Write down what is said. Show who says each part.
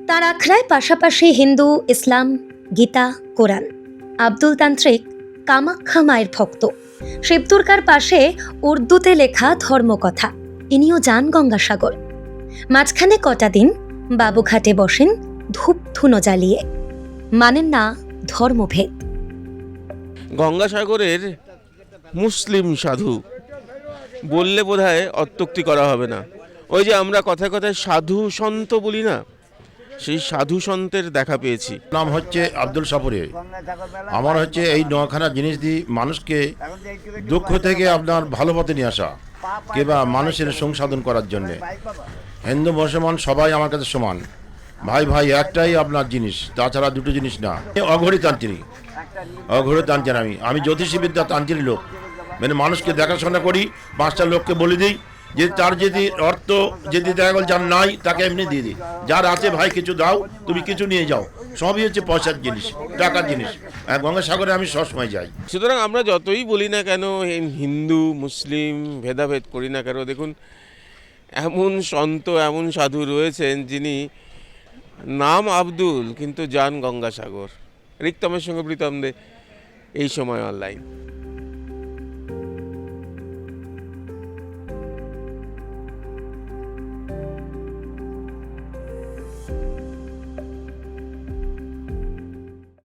Speaker 1: তার আখড়ায় পাশাপাশি হিন্দু, ইসলাম, গীতা, কোরআন। আব্দুল তান্ত্রিক কামাখ্যা মায়ের ভক্ত। শিবদুর্গার পাশে উর্দুতে লেখা ধর্মকথা। ইনিও যান গঙ্গাসাগর। মাঝখানে কটা দিন বাবুঘাটে বসেন ধূপ ধুনো জ্বালিয়ে। মানেন না ধর্মভেদ।
Speaker 2: গঙ্গাসাগরের মুসলিম সাধু বললে বোধহয় অত্যুক্তি করা হবে না। ওই যে আমরা কথায় কথায় সাধু সন্ত বলি না, সেই সাধু সন্তের দেখা পেয়েছি।
Speaker 3: নাম হচ্ছে আব্দুল সাপুরে। আমার হচ্ছে এই নখানা জিনিস দিয়ে মানুষকে দুঃখ থেকে আপনার ভালো পথে নিয়ে আসা কিংবা মানুষের সংসাধন করার জন্যে। হিন্দু মুসলমান সবাই আমার কাছে সমান, ভাই ভাই একটাই আপনার জিনিস, তাছাড়া দুটো জিনিস না। অঘরী তান্ত্রিক, অঘরী তান্ত্রিক। আমি জ্যোতিষীবিদ্যা তান্ত্রিক লোক, মানে মানুষকে দেখাশোনা করি। 5টা লোককে বলে দিই যে তার যদি অর্থ যদি দেখা গেল যার নাই তাকে এমনি দিয়ে দিই, যার আছে ভাই কিছু দাও, তুমি কিছু নিয়ে যাও। সবই হচ্ছে পয়সার জিনিস, টাকার জিনিস। গঙ্গাসাগরে আমি সবসময় যাই।
Speaker 2: সুতরাং আমরা যতই বলি না কেন, হিন্দু মুসলিম ভেদাভেদ করি না কেন, দেখুন এমন সন্ত এমন সাধু রয়েছেন যিনি নাম আব্দুল কিন্তু যান গঙ্গাসাগর। রিক্তমের সঙ্গে প্রীতম দে, এই সময় অনলাইন।